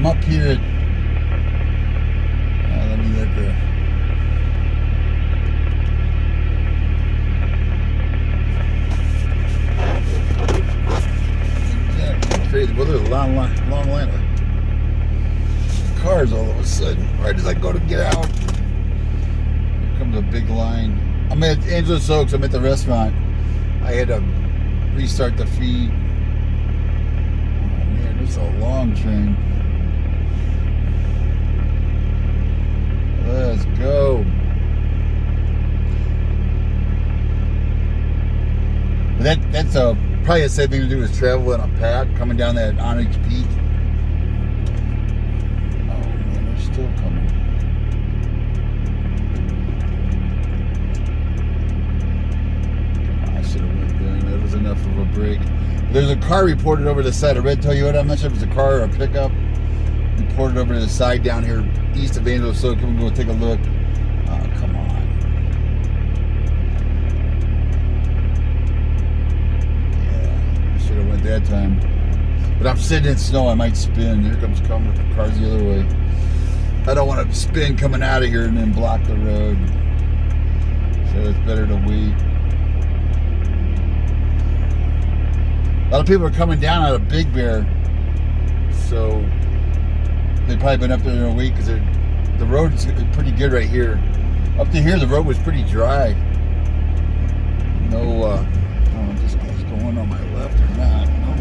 up here at, let me look there. Exactly crazy. Well, there's a long line of cars all of a sudden. Right as I go to get out, here comes a big line. I'm at Angeles Oaks. I'm at the restaurant. I had to restart the feed. Oh man, this is a long train. Let's go. That's probably a sad thing to do is travel in a pack coming down that Onyx Peak. Oh man, they're still coming. I should have went there. That was enough of a break. There's a car reported over the side, a red Toyota. I'm not sure if it's a car or a pickup. Reported over to the side down here east of Angeles. So come go take a look. Oh, come on. Yeah, I should have went that time. But I'm sitting in snow. I might spin. Here comes cars the other way. I don't want to spin coming out of here and then block the road. So it's better to wait. A lot of people are coming down out of Big Bear. So they've probably been up there in a week because the road's pretty good right here. Up to here, the road was pretty dry. No, I don't know if this guy's going on my left or not. No.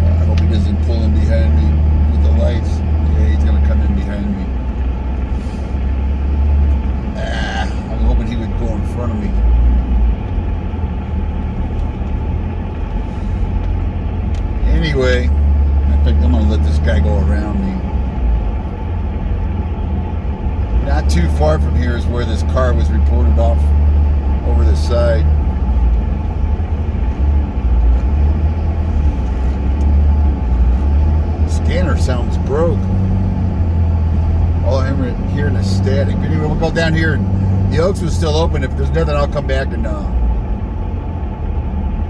I hope he doesn't pull in behind me with the lights. Yeah, he's going to come in behind me. I'm hoping he would go in front of me. Anyway, I think I'm going to let this guy go around me. Not too far from here is where this car was reported off over the side. The scanner sounds broke. All I'm hearing is static. Anyway, we'll go down here. And the Oaks was still open. If there's nothing, I'll come back and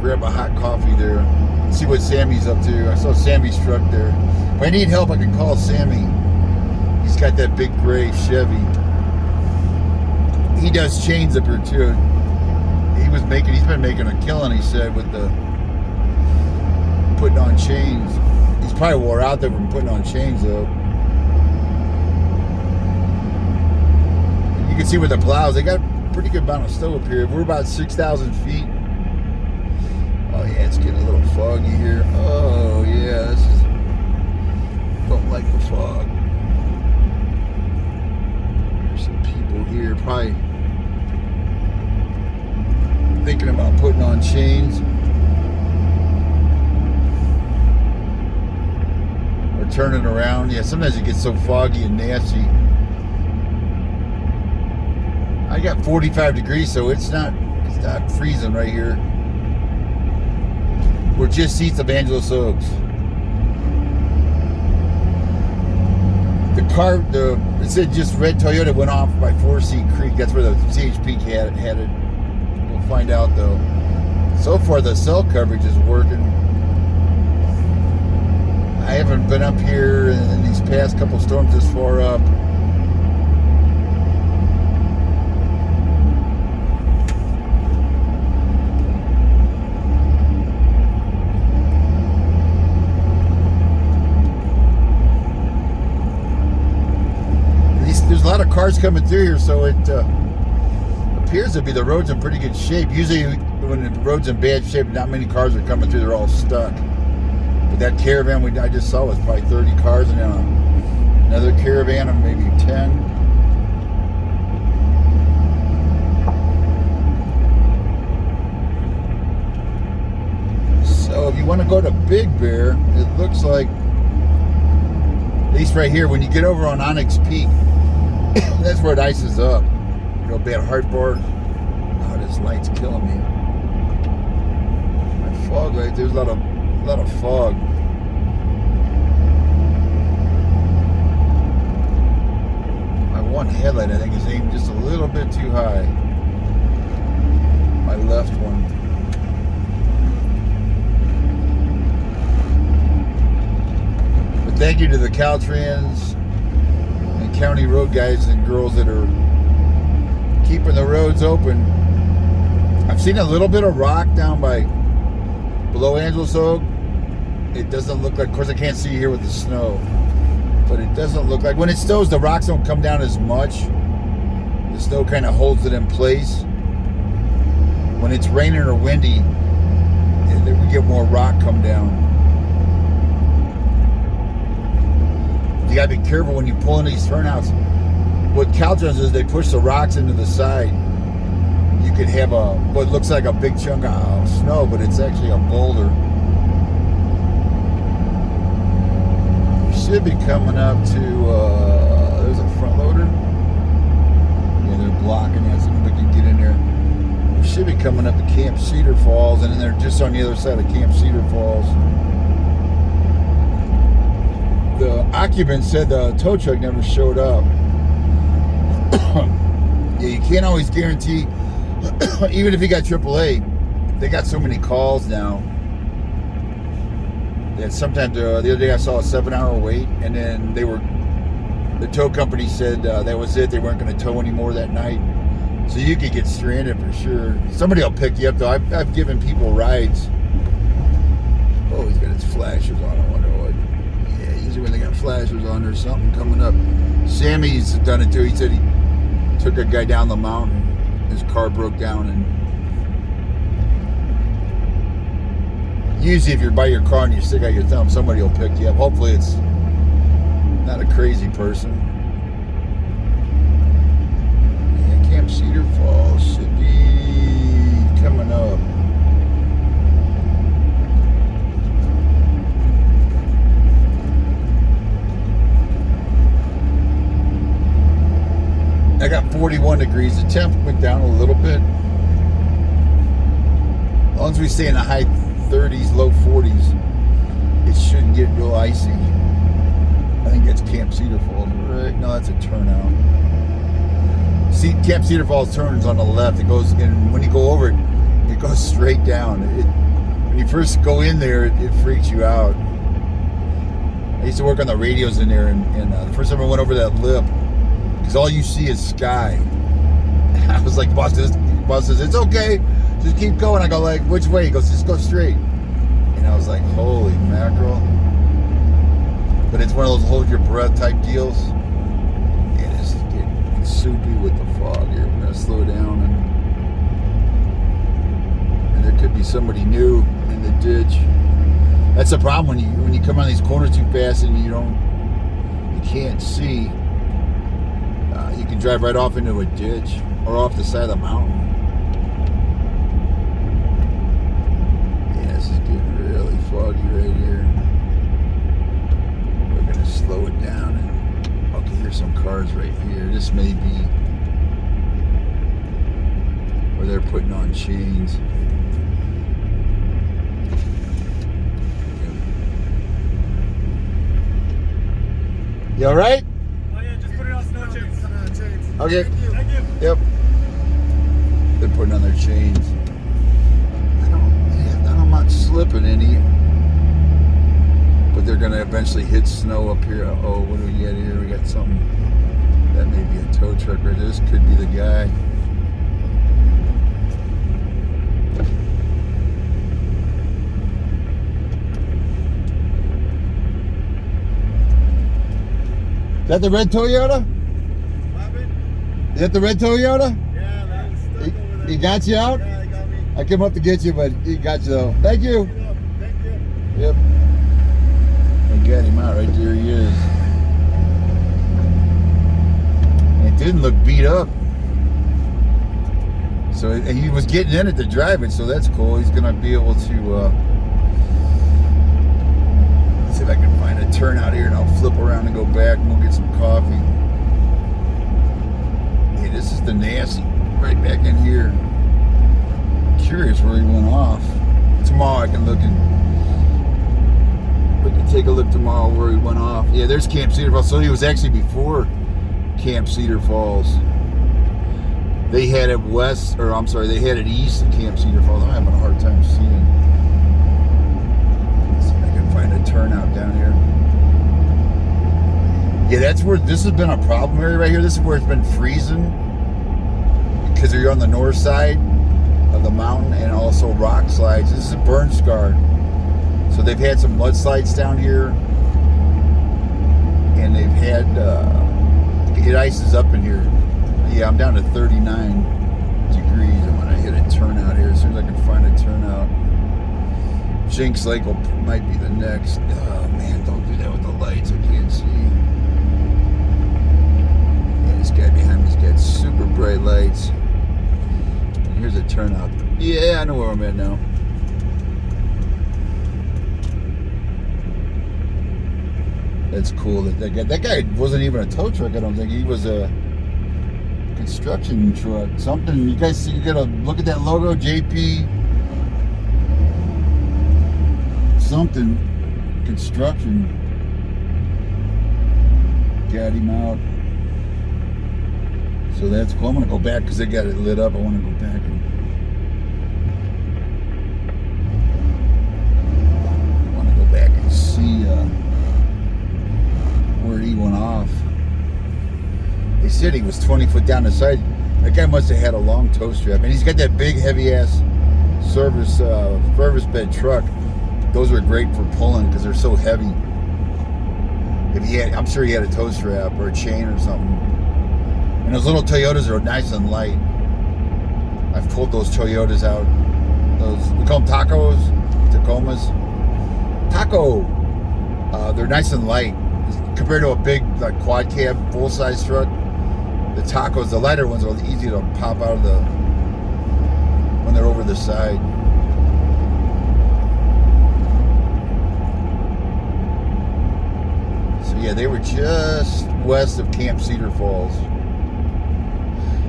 grab a hot coffee there. See what Sammy's up to. I saw Sammy's truck there. If I need help, I can call Sammy. He's got that big gray Chevy. He does chains up here too. He's been making a killing, he said, with the putting on chains. He's probably wore out there from putting on chains though. You can see with the plows, they got a pretty good amount of snow up here. We're about 6,000 feet. Oh yeah, it's getting a little foggy here. Oh yeah, don't like the fog. There's some people here probably thinking about putting on chains or turning around. Yeah, sometimes it gets so foggy and nasty. I got 45 degrees, so it's not freezing right here. We're just east of Angeles Oaks. It said just red Toyota went off by 4C Creek. That's where the CHP had it. We'll find out though. So far the cell coverage is working. I haven't been up here in these past couple storms this far up. There's a lot of cars coming through here, so it appears to be the road's in pretty good shape. Usually when the road's in bad shape, not many cars are coming through, they're all stuck. But that caravan I just saw was probably 30 cars, and then another caravan of maybe 10. So if you want to go to Big Bear, it looks like, at least right here, when you get over on Onyx Peak, that's where it ices up. Real bad heartburn. Oh, this light's killing me. My fog light, there's a lot of fog. My one headlight, I think, is aimed just a little bit too high. My left one. thank you to the Caltrans and county road guys and girls that are keeping the roads open. I've seen a little bit of rock down by below Angeles Oak. It doesn't look like, of course I can't see here with the snow, but it doesn't look like, when it snows, the rocks don't come down as much. The snow kind of holds it in place. When it's raining or windy, we get more rock come down. You gotta be careful when you pull in these turnouts. What Caltrans is, they push the rocks into the side. You could have what looks like a big chunk of snow, but it's actually a boulder. Should be coming up to, there's a front loader. Yeah, they're blocking it so nobody can get in there. We should be coming up to Camp Cedar Falls, and then they're just on the other side of Camp Cedar Falls. The occupant said the tow truck never showed up. Yeah, you can't always guarantee, even if you got AAA, they got so many calls now. And sometimes the other day I saw a 7-hour wait, and then the tow company said that was it. They weren't going to tow anymore that night. So you could get stranded for sure. Somebody will pick you up though. I've given people rides. Oh, he's got his flashers on. I wonder what. Yeah, usually when they got flashers on, there's something coming up. Sammy's done it too. He said he took a guy down the mountain. His car broke down, and usually if you're by your car and you stick out your thumb, somebody will pick you up. Hopefully it's not a crazy person. Yeah, Camp Cedar Falls should be coming up. I got 41 degrees. The temp went down a little bit. As long as we stay in the high 30s, low 40s, it shouldn't get real icy. I think that's Camp Cedar Falls, right? No, that's a turnout. See, Camp Cedar Falls turns on the left. It goes, and when you go over it, it goes straight down. When you first go in there, it freaks you out. I used to work on the radios in there, and the first time I went over that lip, because all you see is sky. I was like, boss says, it's okay. Just keep going. I go like, which way? He goes, just go straight. And I was like, holy mackerel. But it's one of those hold your breath type deals. And it's getting soupy with the fog here. We're going to slow down. And there could be somebody new in the ditch. That's the problem when you come on these corners too fast and you can't see. You can drive right off into a ditch or off the side of the mountain. Yeah, this is getting really foggy right here. We're going to slow it down. And okay, here's some cars right here. This may be where they're putting on chains. You all right? Okay. Thank you. Yep. They're putting on their chains. I'm not slipping any. But they're going to eventually hit snow up here. Oh, what do we got here? We got something. That may be a tow truck right there. This could be the guy. Is that the red Toyota? Is that the red Toyota? Yeah, that was stuck over there. He got you out? Yeah, they got me. I came up to get you, but he got you though. Thank you. Thank you. Yep. I got him out right there. He is. It didn't look beat up. So he was getting in it to drive it, so that's cool. He's gonna be able to. Let's see if I can find a turnout here, and I'll flip around and go back, and we'll get some coffee. Hey, this is the nasty, right back in here. Curious where he went off. Tomorrow I can look and we can take a look tomorrow where he went off. Yeah, there's Camp Cedar Falls. So he was actually before Camp Cedar Falls. They had it west, or I'm sorry, they had it east of Camp Cedar Falls. I'm having a hard time seeing. Let's see if I can find a turnout down here. that's where this has been a problem area right here. This is where it's been freezing because you're on the north side of the mountain and also rock slides. This is a burn scar. So they've had some mudslides down here, and they've had it ices up in here. Yeah, I'm down to 39 degrees. I'm gonna hit a turnout here as soon as I can find a turnout. Jinx Lake might be the next. Oh man, don't do that with the lights. I can't see. Yeah, this guy behind me's got super bright lights. And here's a turnout. Yeah, I know where I'm at now. That's cool. That guy wasn't even a tow truck. I don't think he was a construction truck. Something. You guys see? You gotta look at that logo, JP. Something construction. Got him out. So that's cool. I'm gonna go back because they got it lit up. I want to go back and see where he went off. They said he was 20 foot down the side. That guy must have had a long tow strap, and he's got that big heavy ass service bed truck. Those are great for pulling because they're so heavy. I'm sure he had a tow strap or a chain or something. And those little Toyotas are nice and light. I've pulled those Toyotas out. We call them Tacomas. Taco. They're nice and light compared to a big like quad cab full size truck. The Tacos, the lighter ones, are easy to pop out of when they're over the side. So yeah, they were just west of Camp Cedar Falls.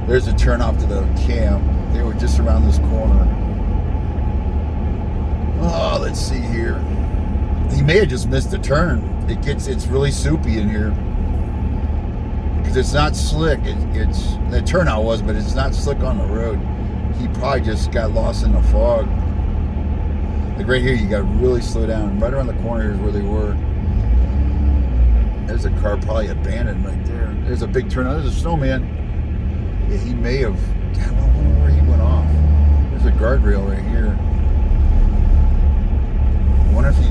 There's a turn off to the camp. They were just around this corner. Oh, let's see here. He may have just missed the turn. It's really soupy in here because it's not slick. The turnout was, but it's not slick on the road. He probably just got lost in the fog. Like right here, you got to really slow down. Right around the corner here is where they were. There's a car probably abandoned right there. There's a big turnout. There's a snowman. Yeah, he may have. God, I wonder where he went off. There's a guardrail right here. I wonder if he.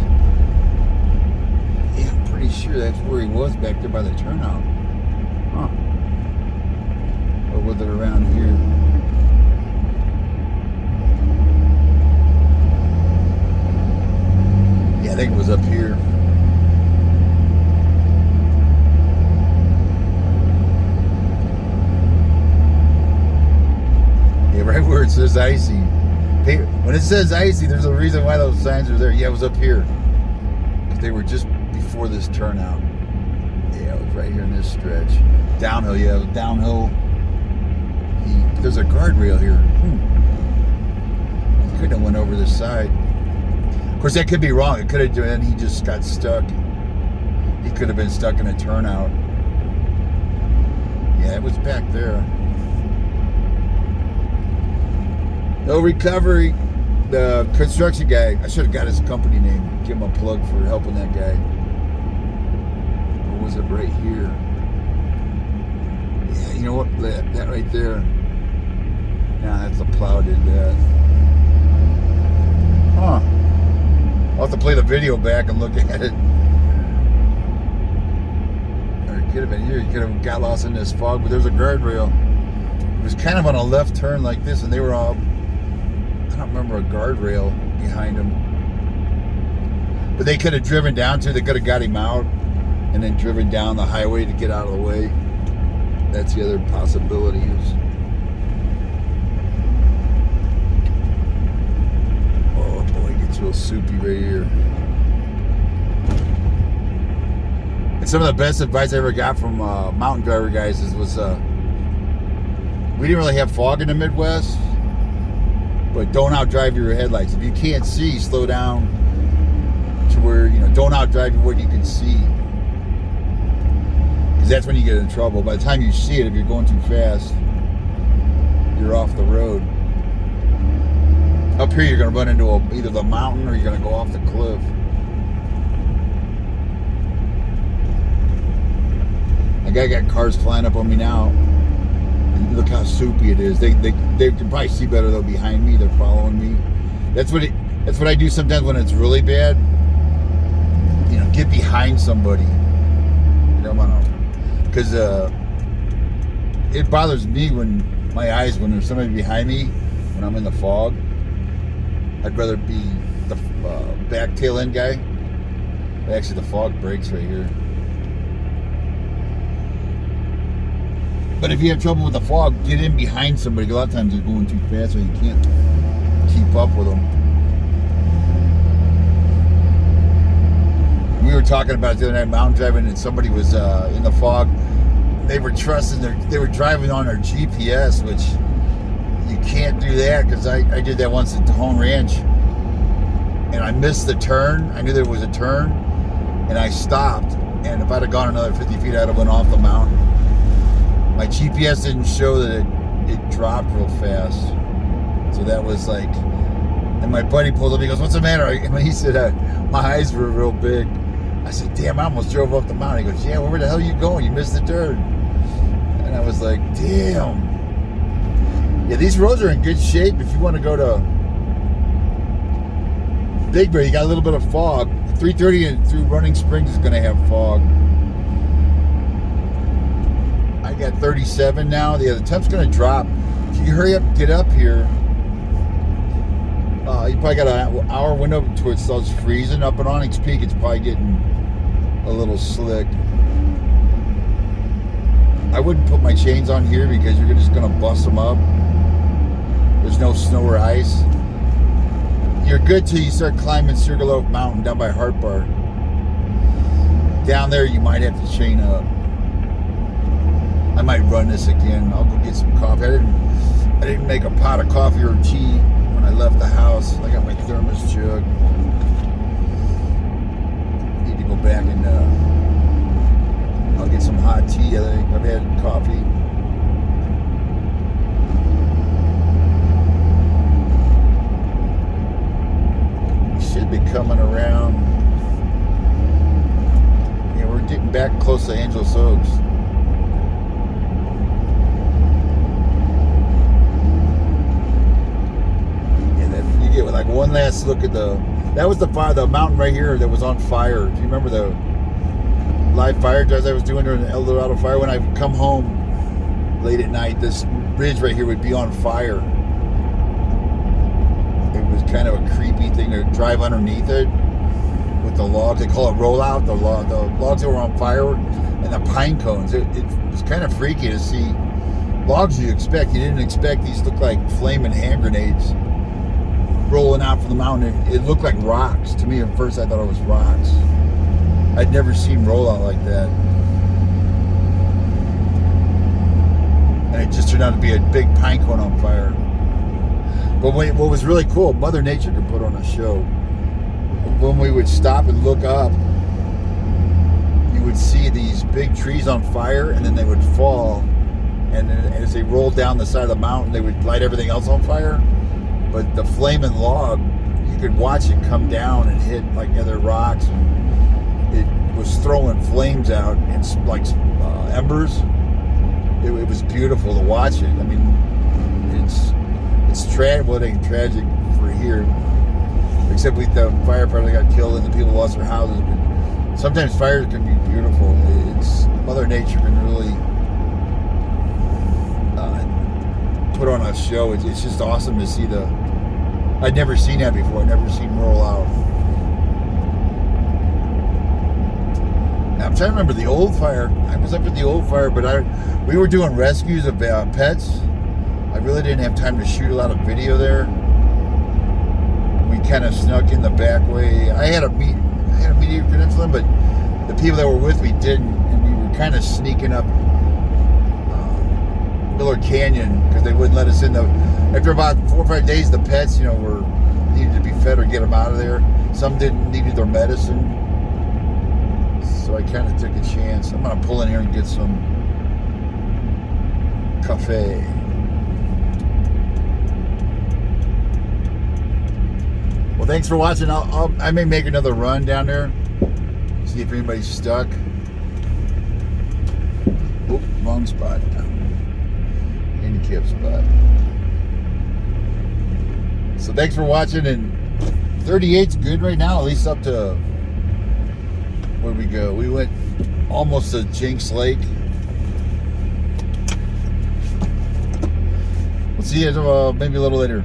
Yeah, I'm pretty sure that's where he was back there by the turnout. Huh. Or was it around here? Yeah, I think it was up here. Yeah, right where it says icy. When it says icy, there's a reason why those signs are there. Yeah, it was up here. Because they were just before this turnout. Yeah, it was right here in this stretch. Downhill, yeah, it was downhill. There's a guardrail here. He couldn't have went over this side. Of course, that could be wrong. It could have done. He just got stuck. He could have been stuck in a turnout. Yeah, it was back there. No recovery. The construction guy. I should have got his company name. Give him a plug for helping that guy. Or was it right here? Yeah, you know what? That right there. Nah, that's the plow did that. Huh. I'll have to play the video back and look at it. Or it could have been here. You could have got lost in this fog, but there's a guardrail. It was kind of on a left turn like this, and they were all, I don't remember a guardrail behind them. But they could have driven down to, they could have got him out and then driven down the highway to get out of the way. That's the other possibility. Oh boy, it gets real soupy right here. And some of the best advice I ever got from mountain driver guys was we didn't really have fog in the Midwest, but don't outdrive your headlights. If you can't see, slow down to where, don't outdrive what you can see. Because that's when you get in trouble. By the time you see it, if you're going too fast, you're off the road. Up here, you're going to run into either the mountain or you're going to go off the cliff. Like I got cars flying up on me now. And look how soupy it is. They can probably see better though behind me. They're following me. That's what I do sometimes when it's really bad. You know, get behind somebody. You don't want to, because it bothers me when my eyes when there's somebody behind me when I'm in the fog. I'd rather be the back tail end guy. Actually, the fog breaks right here. But if you have trouble with the fog, get in behind somebody. A lot of times they're going too fast, so you can't keep up with them. We were talking about it the other night, mountain driving, and somebody was in the fog. They were they were driving on their GPS, which you can't do that because I did that once at Tejon Ranch, and I missed the turn. I knew there was a turn, and I stopped. And if I'd have gone another 50 feet, I'd have went off the mountain. My GPS didn't show that it dropped real fast. So that was like, and my buddy pulled up, he goes, "What's the matter?" And he said, my eyes were real big. I said, "Damn, I almost drove off the mountain." He goes, "Yeah, where the hell are you going? You missed the turn." And I was like, damn. Yeah, these roads are in good shape. If you want to go to Big Bear, you got a little bit of fog. 330 and through Running Springs is going to have fog. I got 37 now. Yeah, the temp's going to drop. If you hurry up and get up here, you probably got an hour window until it starts freezing. Up at Onyx Peak, it's probably getting a little slick. I wouldn't put my chains on here because you're just going to bust them up. There's no snow or ice. You're good till you start climbing Sugarloaf Mountain down by Heart Bar. Down there, you might have to chain up. I might run this again. I'll go get some coffee. I didn't make a pot of coffee or tea when I left the house. I got my thermos jug. Need to go back and I'll get some hot tea. I think I've had coffee. We should be coming around. Yeah, we're getting back close to Angeles Oaks. With like one last look at that was the fire, the mountain right here that was on fire. Do you remember the live fire drives I was doing during the El Dorado fire? When I would come home late at night, this ridge right here would be on fire. It was kind of a creepy thing to drive underneath it with the logs. They call it rollout. The logs that were on fire and the pine cones. It was kind of freaky to see logs you expect. You didn't expect these look like flaming hand grenades rolling out from the mountain. It looked like rocks. To me, at first, I thought it was rocks. I'd never seen rollout like that. And it just turned out to be a big pine cone on fire. But what was really cool, Mother Nature could put on a show. When we would stop and look up, you would see these big trees on fire, and then they would fall. And then as they rolled down the side of the mountain, they would light everything else on fire. But the flaming log, you could watch it come down and hit like other rocks. It was throwing flames out and like embers. It was beautiful to watch it. I mean, it's tragic. Well, it ain't tragic for here, except with the firefighter that got killed and the people lost their houses. But sometimes fires can be beautiful. It's Mother Nature can really put on a show. It's just awesome to see I'd never seen that before. I'd never seen roll out. Now, I'm trying to remember the old fire. I was up at the old fire, but we were doing rescues of pets. I really didn't have time to shoot a lot of video there. We kind of snuck in the back way. I had a media credential in, but the people that were with me didn't, and we were kind of sneaking up Miller Canyon because they wouldn't let us in. After about 4 or 5 days, the pets, were needed to be fed or get them out of there. Some needed their medicine, so I kind of took a chance. I'm gonna pull in here and get some cafe. Well, thanks for watching. I may make another run down there, see if anybody's stuck. parking spot. Handicap spot. So thanks for watching, and 38's good right now, at least up to, where'd we go? We went almost to Jinx Lake. We'll see you maybe a little later.